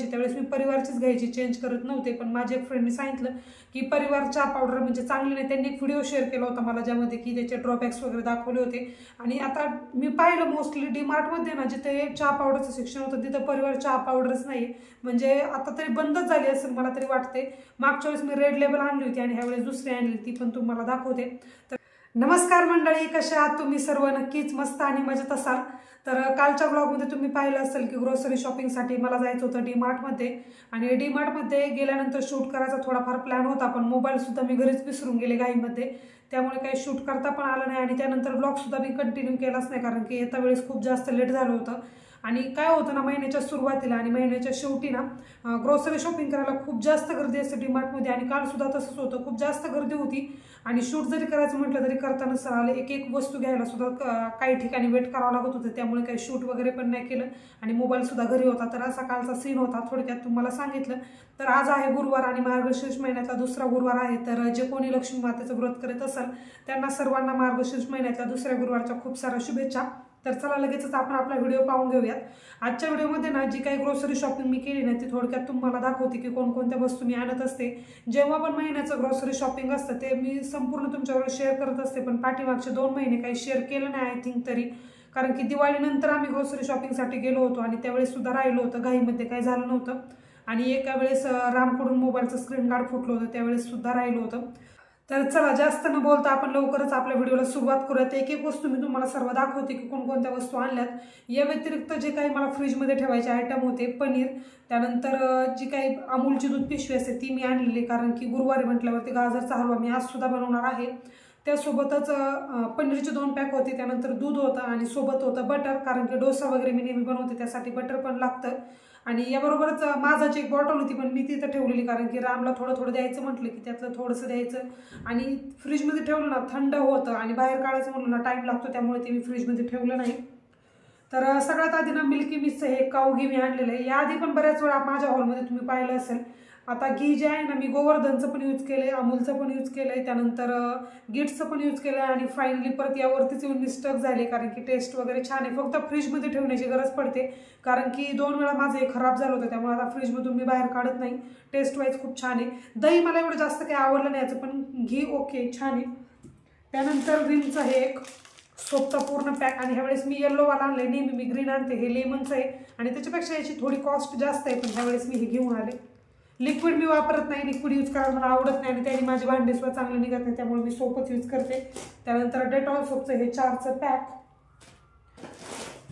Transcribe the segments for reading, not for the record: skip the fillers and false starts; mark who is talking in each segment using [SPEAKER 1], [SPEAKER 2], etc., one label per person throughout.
[SPEAKER 1] घ्यायची त्यावेळेस मी परिवारचीच घ्यायची, चेंज करत नव्हते. पण माझ्या एक फ्रेंडने सांगितलं की परिवार चहा पावडर म्हणजे चांगली नाही. त्यांनी एक व्हिडिओ शेअर केला होता मला ज्यामध्ये की त्याचे ड्रॉबॅक्स वगैरे दाखवले होते. आणि आता मी पाहिलं मोस्टली डीमार्टमध्ये ना जिथे चहा पावडरचं सेक्शन होतं तिथं परिवार चहा पावडरच नाही. म्हणजे आता तरी बंदच झाली असेल मला तरी वाटते. मागच्या वेळेस मी रेड लेबल आणली होती आणि ह्यावेळेस दुसरी आणली, ती पण तुम्हाला दाखवते. तर नमस्कार मंडळी, कशा आहात तुम्ही सर्व? नक्कीच मस्त आणि मजेत असाल. तर कालच्या ब्लॉगमध्ये तुम्ही पाहिलं असेल की ग्रोसरी शॉपिंगसाठी मला जायचं होतं डीमार्टमध्ये. आणि डीमार्टमध्ये गेल्यानंतर शूट करायचा थोडाफार प्लॅन होता, पण मोबाईलसुद्धा मी घरीच विसरून गेले घाईमध्ये. त्यामुळे काही शूट करता पण आलं नाही आणि त्यानंतर ब्लॉगसुद्धा मी कंटिन्यू केलाच नाही, कारण की येत्या वेळेस खूप जास्त लेट झालं होतं. आणि काय होतं ना, महिन्याच्या सुरुवातीला आणि महिन्याच्या शेवटी ना ग्रोसरी शॉपिंग करायला खूप जास्त गर्दी असते डीमार्टमध्ये. आणि कालसुद्धा तसंच होतं, खूप जास्त गर्दी होती. आणि शूट जरी करायचं म्हटलं तरी करता नसतं आलं. एक एक वस्तू घ्यायला सुद्धा काही ठिकाणी वेट करावं लागत होतं. त्यामुळे काही शूट वगैरे पण नाही केलं आणि मोबाईलसुद्धा घरी होता. तर असा कालचा सीन होता, थोडक्यात तुम्हाला सांगितलं. तर आज आहे गुरुवार आणि मार्गशीर्ष महिन्यातला दुसरा गुरुवार आहे. तर जे कोणी लक्ष्मी मातेचं व्रत करत असाल त्यांना सर्वांना मार्गशीर्ष महिन्यातल्या दुसऱ्या गुरुवारच्या खूप साऱ्या शुभेच्छा. तर चला लगेचच आपण आपला व्हिडिओ पाहून घेऊयात. आजच्या व्हिडिओमध्ये ना जी काही ग्रोसरी शॉपिंग मी केली नाही ती थोडक्यात तुम्हाला दाखवते की कोणकोणत्या वस्तू मी आणत असते. जेव्हा पण महिन्याचं ग्रोसरी शॉपिंग असतं ते मी संपूर्ण तुमच्यावर शेअर करत असते, पण पाठीमागचे 2 महिने काही शेअर केलं नाही आय थिंक तरी. कारण की दिवाळीनंतर आम्ही ग्रोसरी शॉपिंगसाठी गेलो होतो आणि त्यावेळेस सुद्धा राहिलो होतं, घाईमध्ये काही झालं नव्हतं. आणि एका वेळेस रामकडून मोबाईलचं स्क्रीन गार्ड फुटलं होतं, त्यावेळेस सुद्धा राहिलो होतं. तर चला जास्त न बोलता आपण लवकरच आपल्या व्हिडिओला सुरुवात करूयात. एक एक वस्तू मी तुम्हाला सर्व दाखवते की कोणकोणत्या वस्तू आणल्यात. या व्यतिरिक्त जे काही मला फ्रीजमध्ये ठेवायचे आयटम होते, पनीर, त्यानंतर जी काही अमूलची दूध पिशवी असते ती मी आणलेली, कारण की गुरुवारी म्हटल्यावरती गाजरचा हलवा मी आज सुद्धा बनवणार आहे. त्यासोबतच पनीरचे 2 पॅक होते, त्यानंतर दूध होतं आणि सोबत होतं बटर, कारण की डोसा वगैरे मी नेहमी बनवते त्यासाठी बटर पण लागतं. आणि याबरोबरच माझाची एक बॉटल होती, पण मी तिथं ठेवलेली, कारण की रामला थोडं थोडं द्यायचं म्हटलं की त्यातलं थोडंसं द्यायचं. आणि फ्रीजमध्ये ठेवलं ना थंड होतं आणि बाहेर काढायचं म्हणलं ना टाईम लागतो, त्यामुळे ते मी फ्रीजमध्ये ठेवलं नाही. तर सगळ्यात आधी ना मिल्की मिस्टचं हे काऊ घी मी आणलेलं आहे. याआधी पण बऱ्याच वेळा माझ्या हॉलमध्ये तुम्ही पाहिलं असेल. आता घी जे आहे ना मी गोवर्धनचं पण यूज केलं आहे, अमूलचं पण यूज केलं आहे, त्यानंतर गिट्सचं पण यूज केलं आहे. आणि फायनली परत यावरतीच येऊन मी स्टक झाले, कारण की टेस्ट वगैरे छान आहे. फक्त फ्रीजमध्ये ठेवण्याची गरज पडते, कारण की 2 वेळा माझं हे खराब झालं होतं, त्यामुळे आता फ्रीजमधून मी बाहेर काढत नाही. टेस्ट वाईज खूप छान आहे. दही मला एवढं जास्त काही आवडलं नाही याचं, पण घी ओके छान आहे. त्यानंतर रिनचं हे एक सोपचा पूर्ण पॅक, आणि ह्यावेळेस मी येल्लोवाला आणलं आहे. नेहमी मी ग्रीन आणते, हे लेमनचं आहे आणि त्याच्यापेक्षा याची थोडी कॉस्ट जास्त आहे, पण ह्यावेळेस मी हे घेऊन आले. लिक्विड मी वापरत नाही, लिक्विड यूज करायला मला आवडत नाही आणि त्याने माझे भांडेसुद्धा चांगले निघत नाही, त्यामुळे मी सोपच यूज करते. त्यानंतर डेटॉल सोपचं हे 4चं पॅक.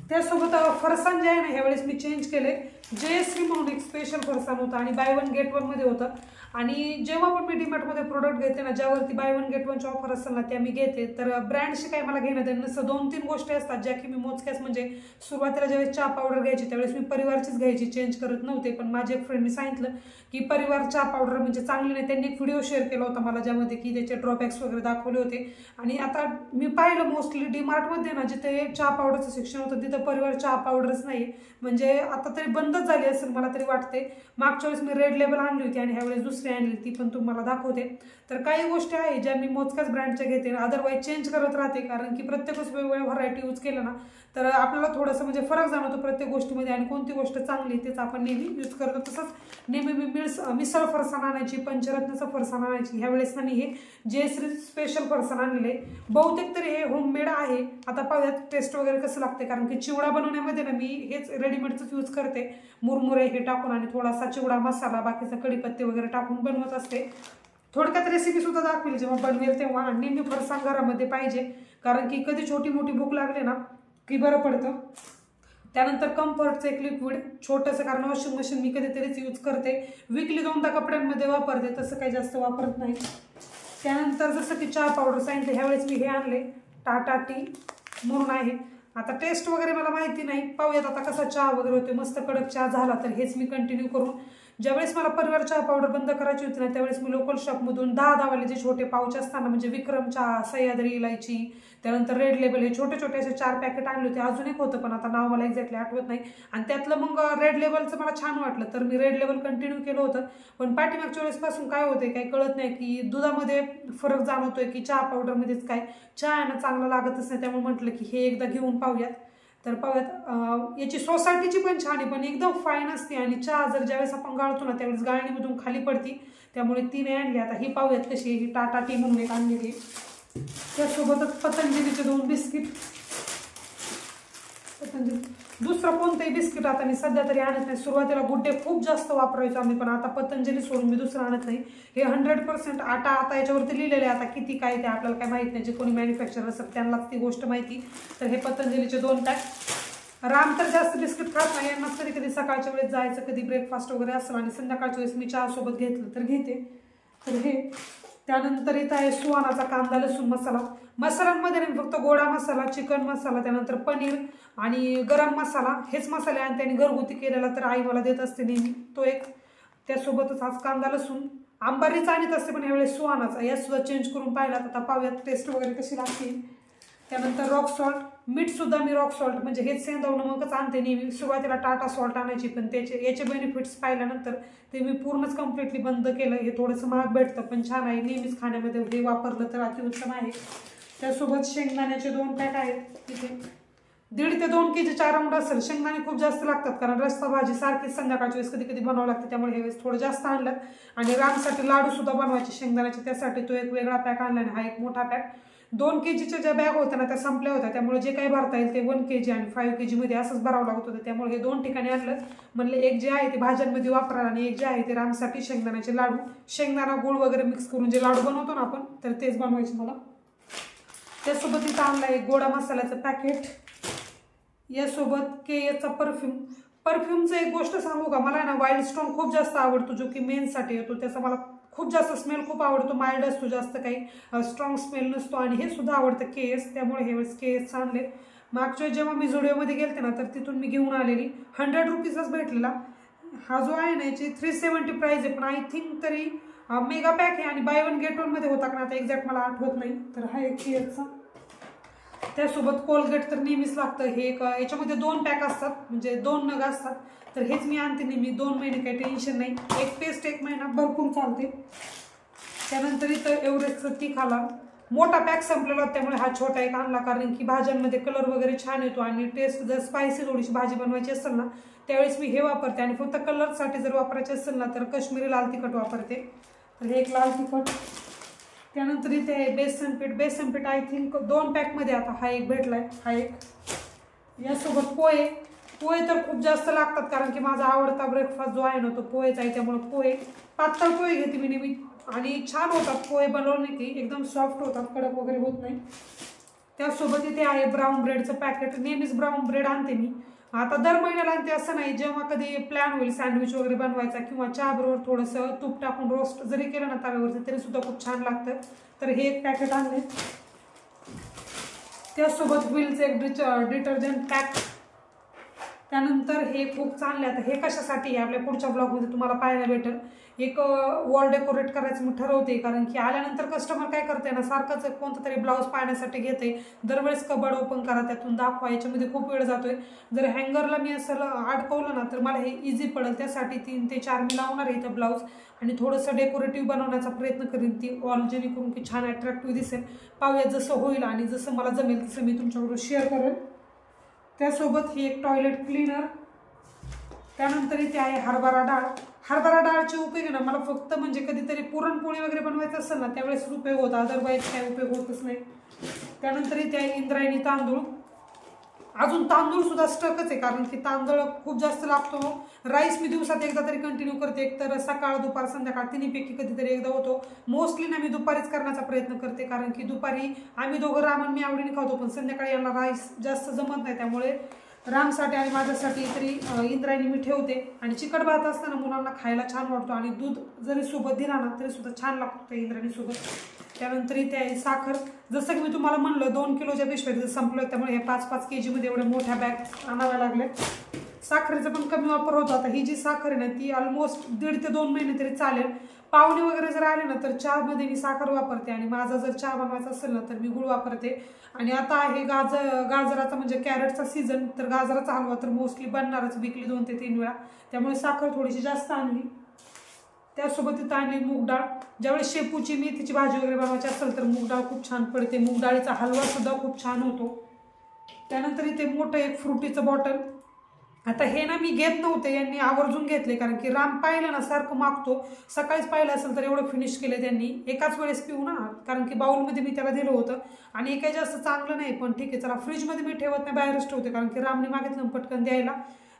[SPEAKER 1] त्यासोबत फरसाण जे आहे ना ह्यावेळेस मी चेंज केले. जयश्री म्हणून एक स्पेशल फरसाण होतं आणि बाय 1 गेट 1 मध्ये होतं. आणि जेव्हा पण मी डीमार्टमध्ये प्रोडक्ट घेते ना ज्यावरती बाय 1 गेट 1ची ऑफर असेल ना त्या मी घेते. तर ब्रँडशी काही मला घेणं देणं नसतं. 2-3 गोष्टी असतात ज्या की मी मोजक्याच, म्हणजे सुरुवातीला ज्यावेळेस चहा पावडर घ्यायची त्यावेळेस मी परिवारचीच घ्यायची, चेंज करत नव्हते. पण माझ्या एक फ्रेंडने सांगितलं की परिवार चहा पावडर म्हणजे चांगली नाही. त्यांनी एक व्हिडिओ शेअर केला होता मला ज्यामध्ये की त्याचे ड्रॉबॅक्स वगैरे दाखवले होते. आणि आता मी पाहिलं मोस्टली डीमार्टमध्ये ना जिथे चहा पावडरचं सेक्शन होतं तिथं परिवार चहा पावडरच नाही. म्हणजे आता तरी बंदच झाली असेल मला तरी वाटते. मागच्या वेळेस मी रेड लेबल आणली होती आणि ह्यावेळेस दुसरी आणली, ती पण तुम्हाला दाखवते. तर काही गोष्टी आहे ज्या मी मोजक्याच ब्रँडच्या घेते, अदरवाईज चेंज करत राहते, कारण की प्रत्येकच वेगवेगळ्या व्हरायटी यूज केलं ना तर आपल्याला थोडंसं म्हणजे फरक जाणवतो प्रत्येक गोष्टीमध्ये आणि कोणती गोष्ट चांगली तेच आपण नेहमी यूज करतो. तसंच नेहमी मी मिसळ फरसाण आणायची, पंचरत्नाचं फरसाण आणायची. ह्यावेळेस ना मी हे जयश्री स्पेशल फरसाण आणलेले. बहुतेक तरी हे होममेड आहे. आता पाहूयात टेस्ट वगैरे कसं लागते, कारण की चिवडा बनवण्यामध्ये ना मी हेच रेडीमेडच यूज करते. मुरमुरे हे टाकून आणि थोडासा चिवडा मसाला, बाकीचा कढीपत्ते वगैरे टाकून बनवत असते. थोडक्यात रेसिपी सुद्धा दाखवेल जेव्हा बनवेल तेव्हा. आणि नेहमी फरसाण घरामध्ये पाहिजे, कारण की कधी छोटी मोठी भूक लागली ना की बरं पडतं. त्यानंतर कम्फर्टचं एक लिक्विड छोटंसं, कारण वॉशिंग मशीन मी कधीतरीच यूज करते. वीकली 2दा कपड्यांमध्ये वापरते, तसं काही जास्त वापरत नाही. त्यानंतर जसं की चहा पावडर सांगितलं ह्यावेळेस मी हे आणले, टाटा टी म्हणून आहे. आता टेस्ट वगैरे मला माहिती नाही, पाहूयात आता कसा चहा वगैरे होते. मस्त कडक चहा झाला तर हेच मी कंटिन्यू करून. ज्यावेळेस मला परिवार चहा पावडर बंद करायची होती ना त्यावेळेस मी लोकल शॉपमधून 10 वाले जे छोटे पाऊच असताना, म्हणजे विक्रम चहा, सह्याद्री इलायची, त्यानंतर रेड लेबल हे छोटे छोटे असे 4 पॅकेट आणले होते. अजून एक होतं पण आता नाव मला एक्झॅक्टली आठवत नाही. आणि त्यातलं मग रेड लेबलचं मला छान वाटलं तर मी रेड लेबल कंटिन्यू केलं होतं. पण पाठीमागच्या वेळेसपासून काय होते काही कळत नाही की दुधामध्ये फरक जाणवतोय की चहा पावडरमध्येच काय, चहा आहे ना चांगला लागतच नाही. त्यामुळे म्हटलं की हे एकदा घेऊन पाहूयात. तर पाहूयात. याची सोसायटीची पण छान आहे, पण एकदम फाईन असते आणि चहा जर ज्यावेळेस आपण गाळतो ना त्यावेळेस गाळणीमधून खाली पडती, त्यामुळे ती नाही आणली. आता ही पाहूयात कशी आहे. ही टाटा टी म्हणून एक आणलेली. त्यासोबतच पतंजलीचे 2 बिस्किट. पतंजली दुसरं कोणतंही बिस्किट आता मी सध्या तरी आणत नाही. सुरुवातीला गुड डे खूप जास्त वापरायचो आम्ही, पण आता पतंजली सोडून मी दुसरं आणत नाही. हे 100% आटा. आता याच्यावरती लिहिलेले आता किती काय ते आपल्याला काय माहित नाही, जे कोणी मॅन्युफॅक्चर असेल त्यांनाच ती गोष्ट माहिती. तर हे पतंजलीचे 2 पॅक. राम तर जास्त बिस्किट खात नाही, यांना कधी कधी सकाळच्या वेळेस जायचं, कधी ब्रेकफास्ट वगैरे असेल आणि संध्याकाळच्या वेळेस मी चहा सोबत घेतलं तर घेते. तर हे. त्यानंतर इथं आहे सुहानाचा कांदा लसूण मसाला. मसाल्यांमध्ये नाही फक्त गोडा मसाला, चिकन मसाला, त्यानंतर पनीर आणि गरम मसाला हेच मसाले आणि त्यांनी घरगुती केलेला तर आई मला देत असते नेहमी, तो एक. त्यासोबतच आज कांदा लसूण आंबारीचा आणत असते, पण यावेळेस सुहानाचा. या सुद्धा चेंज करून पाहिला. आता पाहूयात टेस्ट वगैरे कशी लागते. त्यानंतर रॉक सॉल्ट. मीठ सुद्धा मी रॉक सॉल्ट म्हणजे हेच सेंधव नमकच आणते नेहमी. सुरुवातीला टाटा सॉल्ट आणायची, पण याचे बेनिफिट्स पाहिल्यानंतर ते मी पूर्णच कम्प्लिटली बंद केलं. हे थोडंसं महाग भेटतं पण छान आहे, नेहमीच खाण्यामध्ये हे वापरलं तर अतिउत्तम आहे. त्यासोबत शेंगदाण्याचे 2 पॅक आहेत. तिथे 1.5 ते 2 kgचा अराउंड असेल. शेंगदाणे खूप जास्त लागतात कारण रस्सा भाजी सारखीच संध्याकाळच्या वेळेस कधी कधी बनावं लागते, त्यामुळे हे वेळेस थोडं जास्त आणलं. आणि रामसाठी लाडू सुद्धा बनवायचे शेंगदाण्याचे, त्यासाठी तो एक वेगळा पॅक आणला आणि हा एक मोठा पॅक. 2 kgच्या ज्या बॅग होत्या ना त्या संपल्या होत्या, त्यामुळे जे काही भरता येईल ते 1 kg आणि 5 kg मध्ये असंच भरावं लागत होतं, त्यामुळे हे 2 ठिकाणी आणलं. म्हणलं एक जे आहे ते भाज्यांमध्ये वापरा आणि एक जे आहे ते रामसाठी शेंगदाण्याचे लाडू, शेंगदाणा गुळ वगैरे मिक्स करून जे लाडू बनवतो ना आपण, तर तेच बनवायचे मला. त्यासोबत इथं आणला एक गोडा मसाल्याचं पॅकेट. यासोबत केयाचा परफ्यूमचं एक गोष्ट सांगू का, मला ना वाईल्ड स्टोन खूप जास्त आवडतो, जो की मेन्ससाठी येतो. त्याचा मला खूप जास्त स्मेल खूप आवडतो. माइल्ड असतो, जास्त काही स्ट्रॉंग स्मेल नसतो आणि हे सुद्धा आवडतं केएस, त्यामुळे हे वेळेस केएस आणले. मागच्या जेव्हा मी झुडिओमध्ये गेलते ना तर तिथून मी घेऊन आलेली. 100 रुपीजच भेटलेला. हा जो आहे ना याची 370 प्राइस आहे, पण आय थिंक तरी मेगा पॅक आहे आणि बाय 1 गेट 1 मध्ये होता का ना, आता एक्झॅक्ट मला आठवत नाही. तर हा एक केएसचा. त्यासोबत कोलगेट तर नेहमीच लागतं. हे एक याच्यामध्ये 2 पॅक असतात, म्हणजे 2 नग असतात. तर हेच मी आणते नेहमी. 2 महिने काही टेन्शन नाही. एक पेस्ट 1 महिना भरपूर चालते. त्यानंतर इथं एव्हरेस्टचं तिखाला मोठा पॅक संपलेला, त्यामुळे हा छोटा एक आणला, कारण की भाज्यांमध्ये कलर वगैरे छान येतो आणि टेस्ट जर स्पायसी थोडीशी भाजी बनवायची असेल ना त्यावेळेस मी हे वापरते. आणि फक्त कलरसाठी जर वापरायचे असेल ना तर काश्मीरी लाल तिखट वापरते. तर हे एक लाल तिखट. त्यानंतर इथे आहे बेसन पीठ आय थिंक 2 पॅकमध्ये आता हा एक भेटलाय. हा एक. यासोबत पोहे तर खूप जास्त लागतात, कारण की माझा आवडता ब्रेकफास्ट जो आहे ना तो पोहेच आहे, त्यामुळे पातळ पोहे घेते मी नेहमी आणि छान होतात पोहे बनवले की एकदम सॉफ्ट होतात, कडक वगैरे होत नाही. त्यासोबत इथे आहे ब्राऊन ब्रेडचं पॅकेट. नेहमीच ब्राऊन ब्रेड आणते मी. आता दर महिन्याला आणते असं नाही, जेव्हा कधी प्लॅन होईल सँडविच वगैरे बनवायचा किंवा चहा बरोबर थोडंसं तूप टाकून रोस्ट जरी केलं ना तव्यावरती तरी सुद्धा खूप छान लागतं. तर हे एक पॅकेट आणले. त्यासोबत व्हीलचं एक डिटर्जंट पॅक. त्यानंतर हे खूप चांगले. आता हे कशासाठी आहे आपल्या पुढच्या ब्लॉगमध्ये तुम्हाला पाहायला भेटेल. एक वॉल डेकोरेट करायचं मी ठरवते, कारण की आल्यानंतर कस्टमर काय करते ना सारखंच कोणतं तरी ब्लाऊज पाहण्यासाठी घेते. दरवेळेस कबड ओपन करा, त्यातून दाखवा, याच्यामध्ये खूप वेळ जातोय. जर हँगरला मी असं अडकवलं ना तर मला हे इझी पडेल. त्यासाठी 3 ते 4 मी लावणार आहे इथं ब्लाऊज आणि थोडंसं डेकोरेटिव्ह बनवण्याचा प्रयत्न करीन ती वॉल, जेणेकरून की छान अट्रॅक्टिव्ह दिसेल. पाहूया जसं होईल आणि जसं मला जमेल तसं मी तुमच्याबरोबर शेअर करेन. त्यासोबत ही एक टॉयलेट क्लीनर. त्यानंतर इथे आहे हरभरा डाळ. हरभरा डाळचे उपयोग ना मला फक्त म्हणजे कधीतरी पुरणपोळी वगैरे बनवायचं असेल ना त्यावेळेस उपयोग होता, अदरवाईज काय उपयोग होतच नाही. त्यानंतर इथे आहे इंद्रायणी तांदूळ. अजून तांदूळ सुद्धा स्टकच आहे, कारण की तांदूळ खूप जास्त लागतो. राईस मी दिवसात एकदा तरी कंटिन्यू करते, एक तर सकाळ दुपार संध्याकाळ तिन्हीपैकी कधीतरी एकदा होतो. मोस्टली ना मी दुपारीच करण्याचा प्रयत्न करते, कारण की दुपारी आम्ही दोघं राम आणि मी आवडीने खातो, पण संध्याकाळी यांना राईस जास्त जमत नाही, त्यामुळे रामसाठी आणि माझ्यासाठी तरी इंद्रायणी मी ठेवते. आणि चिकट भात असताना मुलांना खायला छान वाटतो आणि दूध जरी सोबत दिला ना तरी सुद्धा छान लागतो त्या इंद्रायणी सोबत. त्यानंतर इथे आहे साखर. जसं की मी तुम्हाला म्हणलं 2 किलोच्या पिशव्या संपलं, त्यामुळे हे 5-5 kg मध्ये एवढे मोठ्या बॅग आणाव्या लागले. साखरेचा पण कमी वापर होतो. आता ही जी साखर आहे ना ती ऑलमोस्ट 1.5 ते 2 महिने तरी चालेल. पाहुणे वगैरे जर आले ना तर चहामध्ये मी साखर वापरते आणि माझा जर चहा बनवायचा असेल ना तर मी गुळ वापरते. आणि आता आहे गाजराचा म्हणजे कॅरेटचा सीझन, तर गाजराचा हलवा तर मोस्टली बनणारच वीकली 2 ते 3 वेळा, त्यामुळे साखर थोडीशी जास्त आणली. त्यासोबत इथं आणली मूग डाळ. ज्यावेळेस शेपूची मेथीची भाजी वगैरे बनवायची असेल तर मूग डाळ खूप छान पडते. मूग डाळीचा हलवा सुद्धा खूप छान होतो. त्यानंतर इथे मोठं एक फ्रुटीचं बॉटल. आता हे ना मी घेत नव्हते, यांनी आवर्जून घेतले कारण की राम पाहिलं ना सारखं मागतो. सकाळीच पाहिलं असेल तर एवढं फिनिश केलं त्यांनी. एकाच वेळेस पिऊ ना, कारण की बाउलमध्ये मी त्याला दिलं होतं आणि काही जास्त चांगलं नाही. पण ठीक आहे चला, फ्रीजमध्ये मी ठेवत नाही, बाहेरच ठेवते कारण की रामने मागितलं पटकन द्यायला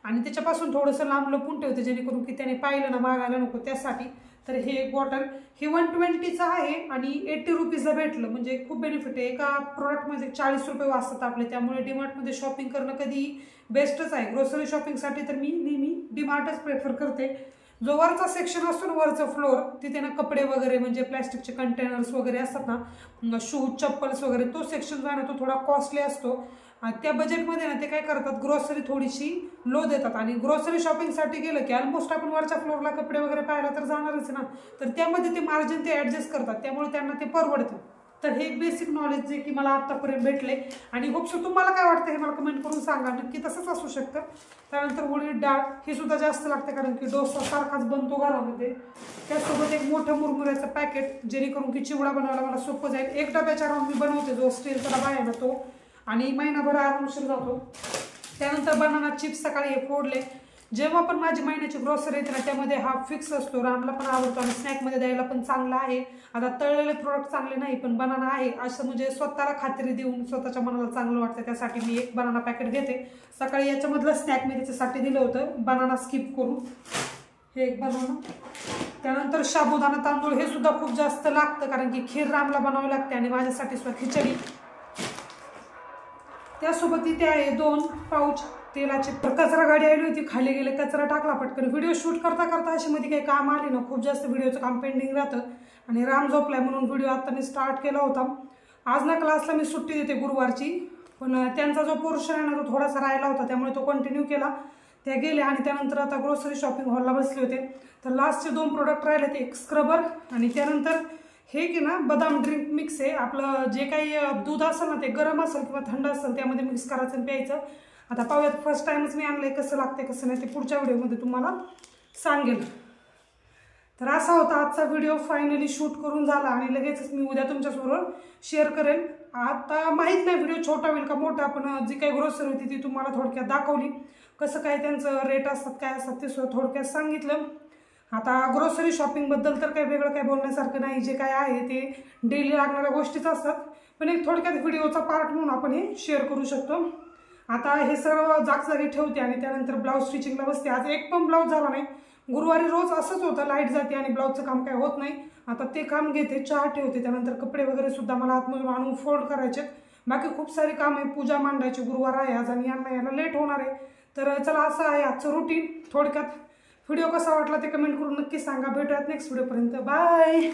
[SPEAKER 1] आणि त्याच्यापासून थोडंसं लांब लपून ठेवते जेणेकरून की त्याने पाहिलं ना मागायला नको त्यासाठी. तर हे एक बॉटल हे 120चं आहे आणि 80 रुपीजला भेटलं, म्हणजे खूप बेनिफिट आहे. एका प्रोडक्टमध्ये 40 रुपये वाचतात आपले. त्यामुळे डीमार्टमध्ये शॉपिंग करणं कधी बेस्टच आहे. ग्रोसरी शॉपिंगसाठी तर मी नेहमी डीमार्टच प्रेफर करते. जो वरचा सेक्शन असतो ना, वरचं फ्लोअर, तिथे ना कपडे वगैरे म्हणजे प्लॅस्टिकचे कंटेनर्स वगैरे असतात ना, शूज चप्पल्स वगैरे, तो सेक्शन जो आहे ना तो थोडा कॉस्टली असतो. त्या बजेटमध्ये ना ते काय करतात, ग्रोसरी थोडीशी लो देतात. आणि ग्रोसरी शॉपिंगसाठी गेलं की ऑलमोस्ट आपण वरच्या फ्लोअरला कपडे वगैरे पाहायला तर जाणारच ना, तर त्यामध्ये ते मार्जिन ते ॲडजस्ट करतात, त्यामुळे त्यांना ते परवडतं. तर हे बेसिक नॉलेज जे की मला आत्तापर्यंत भेटले आणि होपसो तुम्हाला काय वाटतं हे मला कमेंट करून सांगा. नक्की तसंच असू शकतं. त्यानंतर उडीद डाळ ही सुद्धा जास्त लागते कारण की डोसा सारखाच बनतो घरामध्ये. त्यासोबत एक मोठं मुरमुऱ्याचं पॅकेट जेणेकरून की चिवडा बनवायला मला सोपं जाईल. एक डब्याच्या राऊंड मी बनवते, जो स्टीलचा डबा आहे ना तो, आणि महिनाभर आरामशीर जातो. त्यानंतर बनाना चिप्स सकाळी हे फोडले. जेव्हा पण माझी महिन्याची ग्रोसरी येते ना त्यामध्ये हा फिक्स असतो. रामला पण आवडतो आणि स्नॅकमध्ये द्यायला पण चांगला आहे. आता तळलेले प्रोडक्ट चांगले नाही पण बनाना आहे असं म्हणजे स्वतःला खात्री देऊन स्वतःच्या मनाला चांगलं वाटतं त्यासाठी मी एक बनाना पॅकेट घेते. सकाळी याच्यामधलं स्नॅक मी त्याच्यासाठी दिलं होतं, बनाना स्किप करून. हे एक बनाना. त्यानंतर साबुदाणा तांदूळ हे सुद्धा खूप जास्त लागतं कारण की खीर रामला बनावी लागते आणि माझ्यासाठी सुद्धा खिचडी. त्यासोबत इथे आहे 2 पाऊच तेलाचे. कचरा गाडी आली होती, खाली गेले, कचरा टाकला पटकन. व्हिडिओ शूट करता करता अशी मध्ये काही काम आले ना, खूप जास्त व्हिडिओचं काम पेंडिंग राहतं आणि राम झोपलाय म्हणून व्हिडिओ आता मी स्टार्ट केला होता. आज ना क्लासला मी सुट्टी देते गुरुवारची, पण त्यांचा जो पोर्शन आहे ना तो थोडासा राहिला होता त्यामुळे तो कंटिन्यू केला. त्या गेल्या आणि त्यानंतर आता ग्रोसरी शॉपिंग हॉलला बसले होते. तर लास्टचे 2 प्रोडक्ट राहिले, एक स्क्रबर आणि त्यानंतर हे की ना बदाम ड्रिंक मिक्स आहे. आपलं जे काही दूध असेल ना ते गरम असेल किंवा थंड असेल त्यामध्ये मिक्स करायचं आणि प्यायचं. आता पाहूयात, फर्स्ट टाइमच मी आणलंय, कसं लागते कसं नाही ते पुढच्या व्हिडिओमध्ये तुम्हाला सांगेल. तर असा होता आजचा व्हिडिओ. फायनली शूट करून झाला आणि लगेचच मी उद्या तुमच्यासोबत शेअर करेल. आता माहीत नाही व्हिडिओ छोटा होईल का मोठा, पण जी काही ग्रोसरी होती ती तुम्हाला थोडक्यात दाखवली. कसं काय त्यांचं रेट असतात काय असतात ते सुद्धा थोडक्यात सांगितलं. आता ग्रोसरी शॉपिंगबद्दल तर काही वेगळं काही बोलण्यासारखं नाही. जे काय आहे ते डेली लागणाऱ्या गोष्टीच असतात, पण एक थोडक्यात व्हिडिओचा पार्ट म्हणून आपण हे शेअर करू शकतो. आता हे सर्व जागजागी ठेवते आणि त्यानंतर ब्लाऊज स्टिचिंगला बसते. आज एक पण ब्लाऊज झाला नाही. गुरुवारी रोज असंच होतं, लाईट जाते आणि ब्लाऊजचं काम काय होत नाही. आता ते काम घेते, चहा ठेवते, त्यानंतर कपडे वगैरे सुद्धा मला आतमधून आणून फोल्ड करायचे. बाकी खूप सारी काम आहे, पूजा मांडायची, गुरुवार आहे आज आणि यायला लेट होणार आहे. तर चला असं आहे आजचं रुटीन थोडक्यात. व्हिडिओ कसा वाटला ते कमेंट करून नक्की सांगा. भेटूयात नेक्स्ट व्हिडिओपर्यंत. बाय.